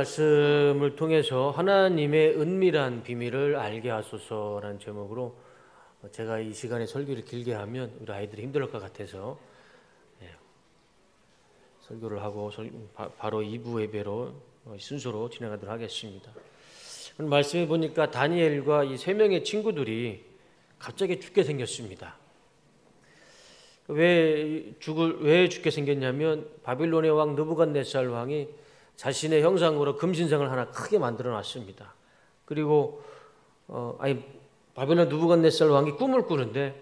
말씀을 통해서 하나님의 은밀한 비밀을 알게 하소서라는 제목으로 제가 이 시간에 설교를 길게 하면 우리 아이들이 힘들 것 같아서 설교를 하고 바로 2부 예배로 순서로 진행하도록 하겠습니다. 오늘 말씀해 보니까 다니엘과 이 세 명의 친구들이 갑자기 죽게 생겼습니다. 왜 죽게 생겼냐면 바빌론의 왕 느부갓네살 왕이 자신의 형상으로 금신상을 하나 크게 만들어 놨습니다. 그리고 바빌론 느부갓네살 왕이 꿈을 꾸는데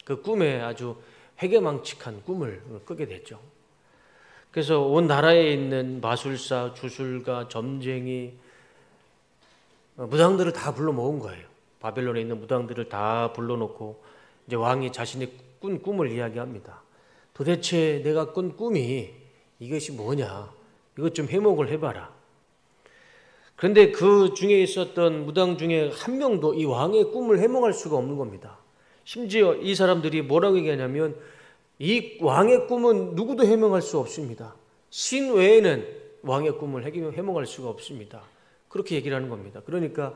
그 꿈에 아주 회개망측한 꿈을 꾸게 됐죠. 그래서 온 나라에 있는 마술사, 주술가, 점쟁이, 무당들을 다 불러 모은 거예요. 바벨론에 있는 무당들을 다 불러놓고 이제 왕이 자신의 꾼 꿈을 이야기합니다. 도대체 내가 꾼 꿈이 이것이 뭐냐? 이것 좀 해몽을 해봐라. 그런데 그 중에 있었던 무당 중에 한 명도 이 왕의 꿈을 해몽할 수가 없는 겁니다. 심지어 이 사람들이 뭐라고 얘기하냐면 이 왕의 꿈은 누구도 해몽할 수 없습니다. 신 외에는 왕의 꿈을 해몽할 수가 없습니다. 그렇게 얘기를 하는 겁니다. 그러니까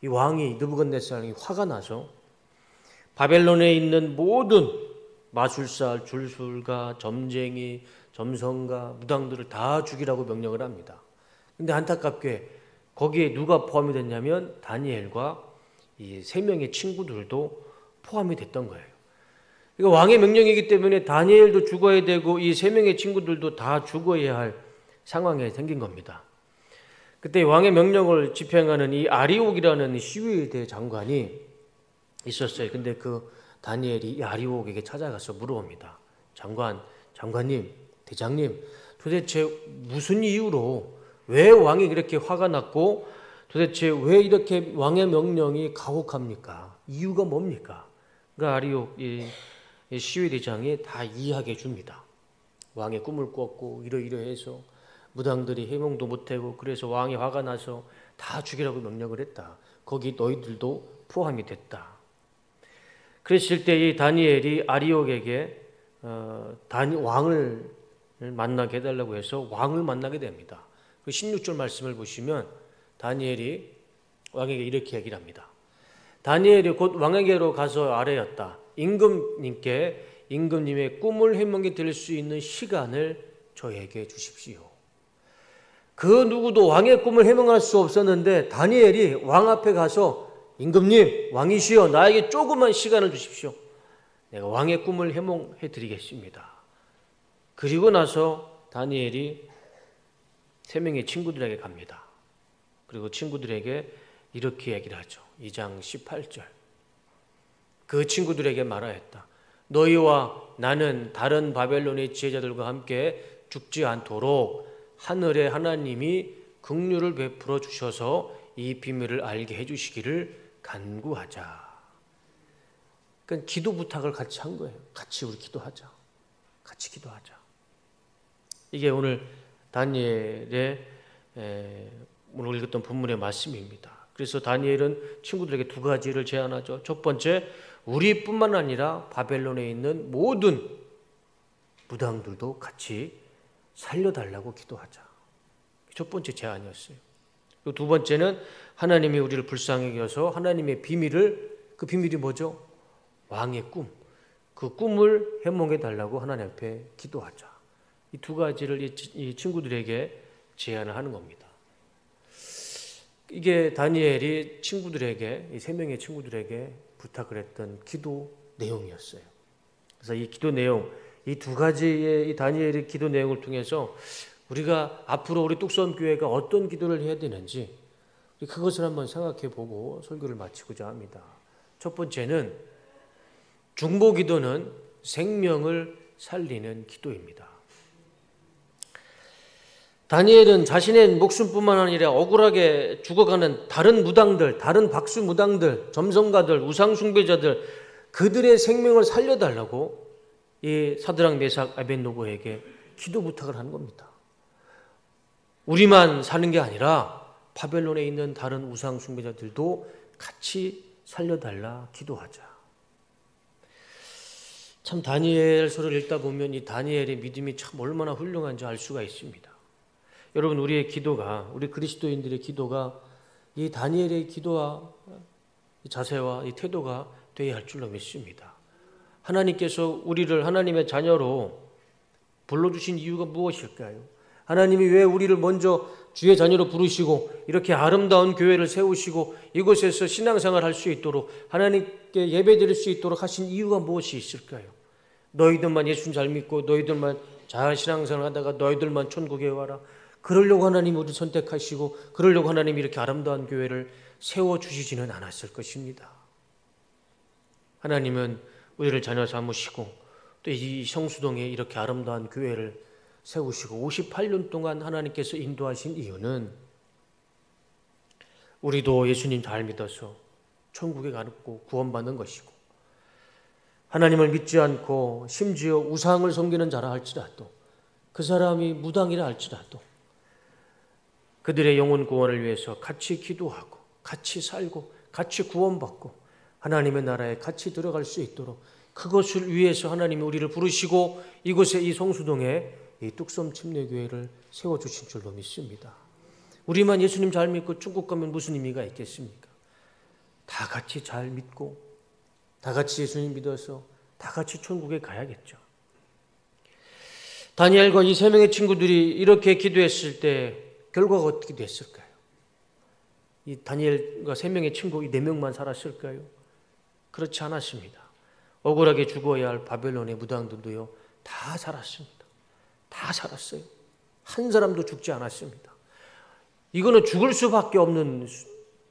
이 왕이 느부갓네살이 화가 나서 바벨론에 있는 모든 마술사, 줄술가, 점쟁이, 점성가, 무당들을 다 죽이라고 명령을 합니다. 근데 안타깝게 거기에 누가 포함이 됐냐면 다니엘과 이 세 명의 친구들도 포함이 됐던 거예요. 이거 왕의 명령이기 때문에 다니엘도 죽어야 되고 이 세 명의 친구들도 다 죽어야 할 상황에 생긴 겁니다. 그때 왕의 명령을 집행하는 이 아리옥이라는 시위대 장관이 있었어요. 근데 그 다니엘이 이 아리옥에게 찾아가서 물어봅니다. 장관님, 대장님, 도대체 무슨 이유로 왜 왕이 이렇게 화가 났고 도대체 왜 이렇게 왕의 명령이 가혹합니까? 이유가 뭡니까? 그러니까 아리옥 이 시위대장이 다 이해하게 해줍니다. 왕의 꿈을 꿨고 이러이러해서 무당들이 해몽도 못하고 그래서 왕이 화가 나서 다 죽이라고 명령을 했다. 거기 너희들도 포함이 됐다. 그랬을 때 이 다니엘이 아리옥에게 왕을 만나게 해달라고 해서 왕을 만나게 됩니다. 그 16절 말씀을 보시면 다니엘이 왕에게 이렇게 얘기를 합니다. 다니엘이 곧 왕에게로 가서 아뢰었다. 임금님의 꿈을 해몽이 될 수 있는 시간을 저에게 주십시오. 그 누구도 왕의 꿈을 해몽할 수 없었는데 다니엘이 왕 앞에 가서 임금님, 왕이시여 나에게 조그만 시간을 주십시오. 내가 왕의 꿈을 해몽해 드리겠습니다. 그리고 나서 다니엘이 세 명의 친구들에게 갑니다. 그리고 친구들에게 이렇게 얘기를 하죠. 2장 18절. 그 친구들에게 말하였다. 너희와 나는 다른 바벨론의 지혜자들과 함께 죽지 않도록 하늘의 하나님이 긍휼을 베풀어 주셔서 이 비밀을 알게 해주시기를 간구하자. 그러니까 기도 부탁을 같이 한 거예요. 같이 우리 기도하자. 같이 기도하자. 이게 오늘 다니엘의 오늘 읽었던 본문의 말씀입니다. 그래서 다니엘은 친구들에게 두 가지를 제안하죠. 첫 번째, 우리뿐만 아니라 바벨론에 있는 모든 무당들도 같이 살려달라고 기도하자. 첫 번째 제안이었어요. 그리고 두 번째는 하나님이 우리를 불쌍하게 여서 하나님의 그 비밀이 뭐죠? 왕의 꿈. 그 꿈을 해몽해 달라고 하나님 앞에 기도하자. 이 두 가지를 이 친구들에게 제안을 하는 겁니다. 이게 다니엘이 친구들에게, 이 세 명의 친구들에게 부탁을 했던 기도 내용이었어요. 그래서 이 기도 내용, 이 두 가지의 이 다니엘의 기도 내용을 통해서 우리가 앞으로 우리 뚝섬교회가 어떤 기도를 해야 되는지 그것을 한번 생각해 보고 설교를 마치고자 합니다. 첫 번째는 중보 기도는 생명을 살리는 기도입니다. 다니엘은 자신의 목숨뿐만 아니라 억울하게 죽어가는 다른 무당들, 다른 박수 무당들, 점성가들, 우상 숭배자들 그들의 생명을 살려달라고 이 사드락 메삭 아벳노고에게 기도 부탁을 하는 겁니다. 우리만 사는 게 아니라 바벨론에 있는 다른 우상 숭배자들도 같이 살려달라 기도하자. 참 다니엘서를 읽다 보면 이 다니엘의 믿음이 참 얼마나 훌륭한지 알 수가 있습니다. 여러분, 우리의 기도가, 우리 그리스도인들의 기도가 이 다니엘의 기도와 이 자세와 이 태도가 되어야 할 줄로 믿습니다. 하나님께서 우리를 하나님의 자녀로 불러주신 이유가 무엇일까요? 하나님이 왜 우리를 먼저 주의 자녀로 부르시고 이렇게 아름다운 교회를 세우시고 이곳에서 신앙생활을 할 수 있도록 하나님께 예배드릴 수 있도록 하신 이유가 무엇이 있을까요? 너희들만 예수님 잘 믿고 너희들만 잘 신앙생활 하다가 너희들만 천국에 와라. 그러려고 하나님이 우리를 선택하시고 그러려고 하나님이 이렇게 아름다운 교회를 세워주시지는 않았을 것입니다. 하나님은 우리를 자녀 삼으시고 또 이 성수동에 이렇게 아름다운 교회를 세우시고 58년 동안 하나님께서 인도하신 이유는 우리도 예수님 잘 믿어서 천국에 가고 구원받는 것이고 하나님을 믿지 않고 심지어 우상을 섬기는 자라 할지라도 그 사람이 무당이라 할지라도 그들의 영혼 구원을 위해서 같이 기도하고 같이 살고 같이 구원받고 하나님의 나라에 같이 들어갈 수 있도록 그것을 위해서 하나님이 우리를 부르시고 이곳에 이 성수동에 이 뚝섬 침례교회를 세워주신 줄로 믿습니다. 우리만 예수님 잘 믿고 중국 가면 무슨 의미가 있겠습니까? 다 같이 잘 믿고 다 같이 예수님 믿어서 다 같이 천국에 가야겠죠. 다니엘과 이 세 명의 친구들이 이렇게 기도했을 때 결과가 어떻게 됐을까요? 이 다니엘과 세 명의 친구 이 네 명만 살았을까요? 그렇지 않았습니다. 억울하게 죽어야 할 바벨론의 무당들도요 다 살았습니다. 다 살았어요. 한 사람도 죽지 않았습니다. 이거는 죽을 수밖에 없는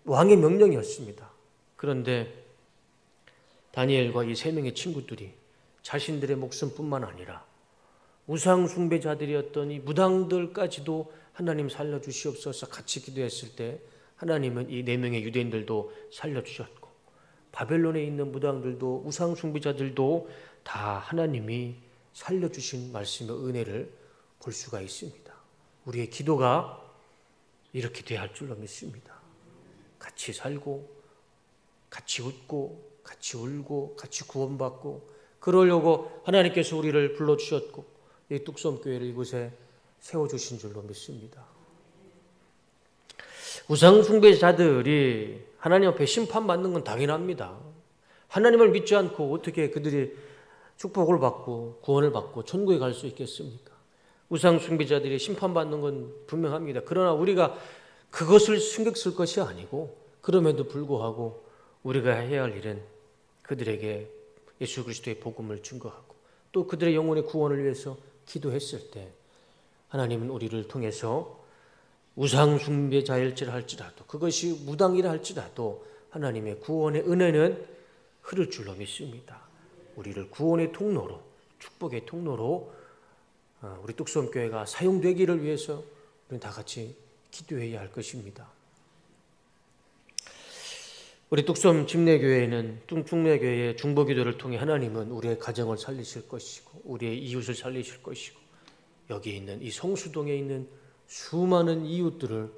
왕의 명령이었습니다. 그런데 다니엘과 이 세 명의 친구들이 자신들의 목숨뿐만 아니라 우상 숭배자들이었던 이 무당들까지도 하나님 살려주시옵소서 같이 기도했을 때 하나님은 이 네 명의 유대인들도 살려주셨고 바벨론에 있는 무당들도 우상 숭배자들도 다 하나님이 살려주신 말씀의 은혜를 볼 수가 있습니다. 우리의 기도가 이렇게 돼야 할 줄로 믿습니다. 같이 살고 같이 웃고 같이 울고 같이 구원받고 그러려고 하나님께서 우리를 불러주셨고 이 뚝섬교회를 이곳에 세워주신 줄로 믿습니다. 우상 숭배자들이 하나님 앞에 심판받는 건 당연합니다. 하나님을 믿지 않고 어떻게 그들이 축복을 받고 구원을 받고 천국에 갈 수 있겠습니까? 우상 숭배자들이 심판받는 건 분명합니다. 그러나 우리가 그것을 신경 쓸 것이 아니고 그럼에도 불구하고 우리가 해야 할 일은 그들에게 예수 그리스도의 복음을 증거하고 또 그들의 영혼의 구원을 위해서 기도했을 때 하나님은 우리를 통해서 우상 숭배자일지라 할지라도 그것이 무당이라 할지라도 하나님의 구원의 은혜는 흐를 줄로 믿습니다. 우리를 구원의 통로로 축복의 통로로 우리 뚝섬교회가 사용되기를 위해서 우리는 다 같이 기도해야 할 것입니다. 우리 뚝섬 침례교회는 뚝섬교회의 중보기도를 통해 하나님은 우리의 가정을 살리실 것이고 우리의 이웃을 살리실 것이고 여기 있는 이 성수동에 있는 수많은 이웃들을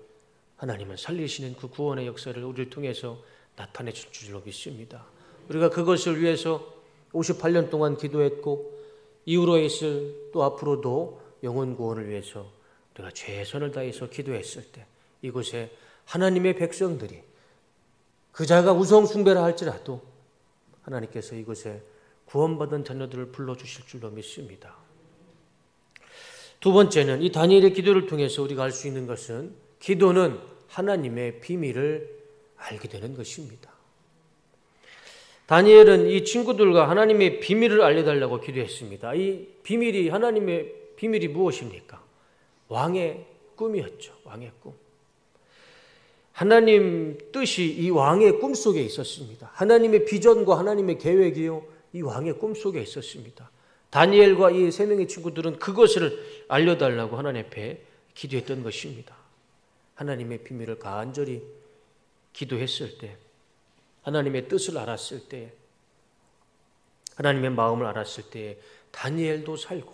하나님은 살리시는 그 구원의 역사를 우리를 통해서 나타내 줄 줄로 믿습니다. 우리가 그것을 위해서 58년 동안 기도했고 이후로 있을 또 앞으로도 영혼 구원을 위해서 우리가 최선을 다해서 기도했을 때 이곳에 하나님의 백성들이 그자가 우상 숭배라 할지라도 하나님께서 이곳에 구원받은 자녀들을 불러주실 줄로 믿습니다. 두 번째는 이 다니엘의 기도를 통해서 우리가 알 수 있는 것은 기도는 하나님의 비밀을 알게 되는 것입니다. 다니엘은 이 친구들과 하나님의 비밀을 알려달라고 기도했습니다. 이 비밀이 하나님의 비밀이 무엇입니까? 왕의 꿈이었죠. 왕의 꿈. 하나님 뜻이 이 왕의 꿈 속에 있었습니다. 하나님의 비전과 하나님의 계획이요 이 왕의 꿈 속에 있었습니다. 다니엘과 이 세 명의 친구들은 그것을 알려달라고 하나님 앞에 기도했던 것입니다. 하나님의 비밀을 간절히 기도했을 때 하나님의 뜻을 알았을 때 하나님의 마음을 알았을 때 다니엘도 살고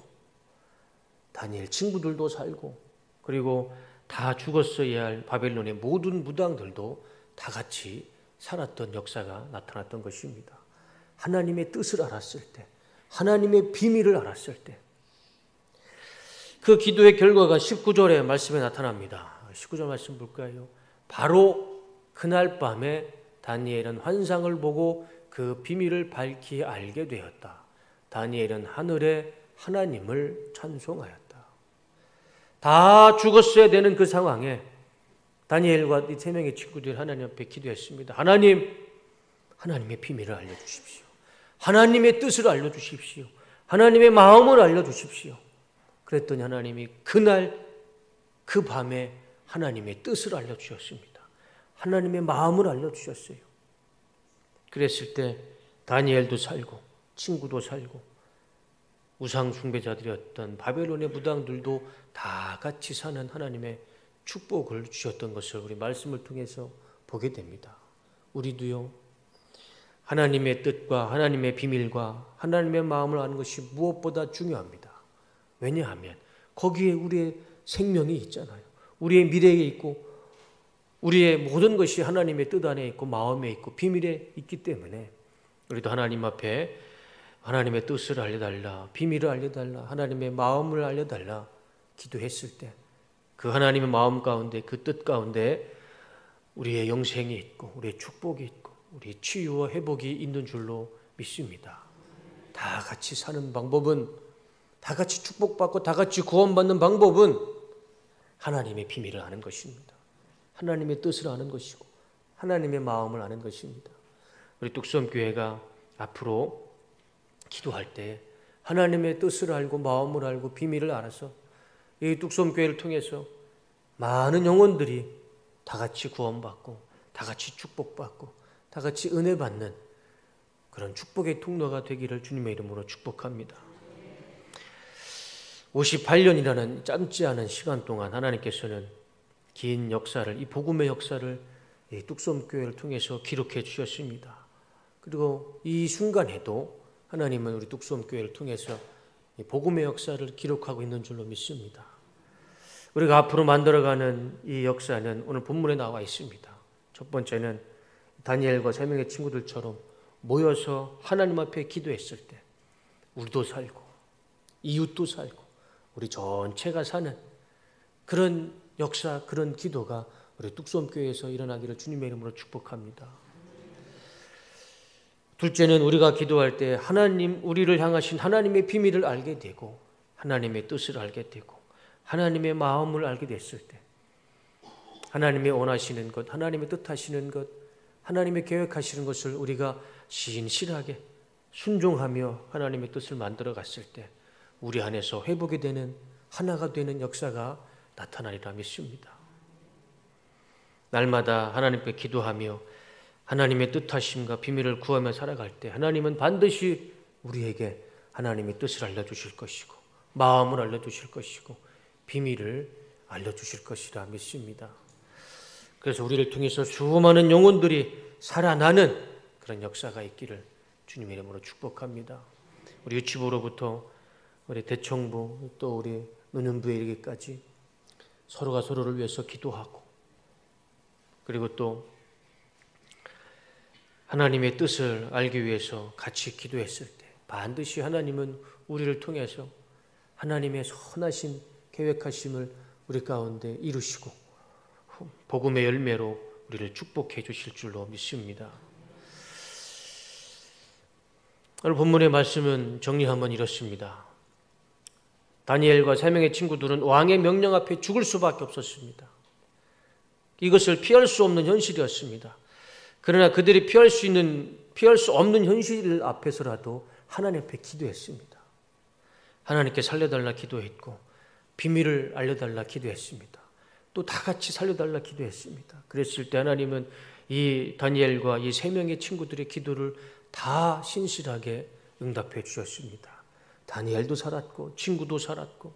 다니엘 친구들도 살고 그리고 다 죽었어야 할 바벨론의 모든 무당들도 다 같이 살았던 역사가 나타났던 것입니다. 하나님의 뜻을 알았을 때 하나님의 비밀을 알았을 때 그 기도의 결과가 19절의 말씀에 나타납니다. 19절 말씀 볼까요? 바로 그날 밤에 다니엘은 환상을 보고 그 비밀을 밝히 알게 되었다. 다니엘은 하늘의 하나님을 찬송하였다. 다 죽었어야 되는 그 상황에 다니엘과 이 세 명의 친구들이 하나님 앞에 기도했습니다. 하나님, 하나님의 비밀을 알려주십시오. 하나님의 뜻을 알려주십시오. 하나님의 마음을 알려주십시오. 그랬더니 하나님이 그날 그 밤에 하나님의 뜻을 알려주셨습니다. 하나님의 마음을 알려주셨어요. 그랬을 때 다니엘도 살고 친구도 살고 우상 숭배자들이었던 바벨론의 무당들도 다 같이 사는 하나님의 축복을 주셨던 것을 우리 말씀을 통해서 보게 됩니다. 우리도요, 하나님의 뜻과 하나님의 비밀과 하나님의 마음을 아는 것이 무엇보다 중요합니다. 왜냐하면 거기에 우리의 생명이 있잖아요. 우리의 미래에 있고 우리의 모든 것이 하나님의 뜻 안에 있고 마음에 있고 비밀에 있기 때문에 우리도 하나님 앞에 하나님의 뜻을 알려달라, 비밀을 알려달라, 하나님의 마음을 알려달라 기도했을 때 그 하나님의 마음 가운데 그 뜻 가운데 우리의 영생이 있고 우리의 축복이 있고 우리의 치유와 회복이 있는 줄로 믿습니다. 다 같이 사는 방법은, 다 같이 축복받고 다 같이 구원받는 방법은 하나님의 비밀을 아는 것입니다. 하나님의 뜻을 아는 것이고 하나님의 마음을 아는 것입니다. 우리 뚝섬교회가 앞으로 기도할 때 하나님의 뜻을 알고 마음을 알고 비밀을 알아서 이 뚝섬교회를 통해서 많은 영혼들이 다 같이 구원받고 다 같이 축복받고 다 같이 은혜 받는 그런 축복의 통로가 되기를 주님의 이름으로 축복합니다. 58년이라는 짧지 않은 시간 동안 하나님께서는 긴 역사를, 이 복음의 역사를 이 뚝섬교회를 통해서 기록해 주셨습니다. 그리고 이 순간에도 하나님은 우리 뚝섬교회를 통해서 이 복음의 역사를 기록하고 있는 줄로 믿습니다. 우리가 앞으로 만들어가는 이 역사는 오늘 본문에 나와 있습니다. 첫 번째는 다니엘과 세 명의 친구들처럼 모여서 하나님 앞에 기도했을 때 우리도 살고 이웃도 살고 우리 전체가 사는 그런 역사, 그런 기도가 우리 뚝섬교회에서 일어나기를 주님의 이름으로 축복합니다. 둘째는 우리가 기도할 때 하나님, 우리를 향하신 하나님의 비밀을 알게 되고 하나님의 뜻을 알게 되고 하나님의 마음을 알게 됐을 때 하나님의 원하시는 것, 하나님의 뜻하시는 것, 하나님의 계획하시는 것을 우리가 신실하게 순종하며 하나님의 뜻을 만들어 갔을 때 우리 안에서 회복이 되는, 하나가 되는 역사가 나타나리라 믿습니다. 날마다 하나님께 기도하며 하나님의 뜻하심과 비밀을 구하며 살아갈 때 하나님은 반드시 우리에게 하나님의 뜻을 알려주실 것이고 마음을 알려주실 것이고 비밀을 알려주실 것이라 믿습니다. 그래서 우리를 통해서 수많은 영혼들이 살아나는 그런 역사가 있기를 주님의 이름으로 축복합니다. 우리 유치부로부터 우리 대청부 또 우리 노년부에 이르기까지 서로가 서로를 위해서 기도하고 그리고 또 하나님의 뜻을 알기 위해서 같이 기도했을 때 반드시 하나님은 우리를 통해서 하나님의 선하신 계획하심을 우리 가운데 이루시고 복음의 열매로 우리를 축복해 주실 줄로 믿습니다. 오늘 본문의 말씀은 정리하면 이렇습니다. 다니엘과 세 명의 친구들은 왕의 명령 앞에 죽을 수밖에 없었습니다. 이것을 피할 수 없는 현실이었습니다. 그러나 그들이 피할 수 없는 현실 앞에서라도 하나님 앞에 기도했습니다. 하나님께 살려달라 기도했고 비밀을 알려달라 기도했습니다. 또 다 같이 살려달라 기도했습니다. 그랬을 때 하나님은 이 다니엘과 이 세 명의 친구들의 기도를 다 신실하게 응답해 주셨습니다. 다니엘도 살았고 친구도 살았고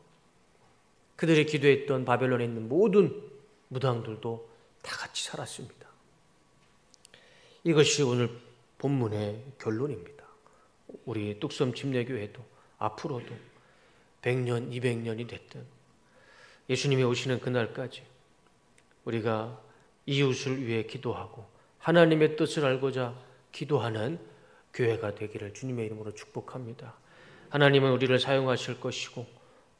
그들이 기도했던 바벨론에 있는 모든 무당들도 다 같이 살았습니다. 이것이 오늘 본문의 결론입니다. 우리 뚝섬 침례교회도 앞으로도 100년, 200년이 됐든 예수님이 오시는 그날까지 우리가 이웃을 위해 기도하고 하나님의 뜻을 알고자 기도하는 교회가 되기를 주님의 이름으로 축복합니다. 하나님은 우리를 사용하실 것이고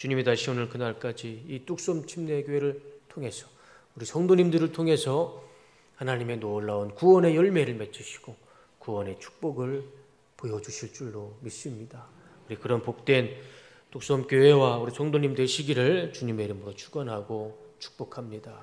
주님이 다시 오늘 그날까지 이 뚝섬 침례교회를 통해서 우리 성도님들을 통해서 하나님의 놀라운 구원의 열매를 맺으시고 구원의 축복을 보여주실 줄로 믿습니다. 우리 그런 복된 뚝섬 교회와 우리 성도님 되시기를 주님의 이름으로 축원하고 축복합니다.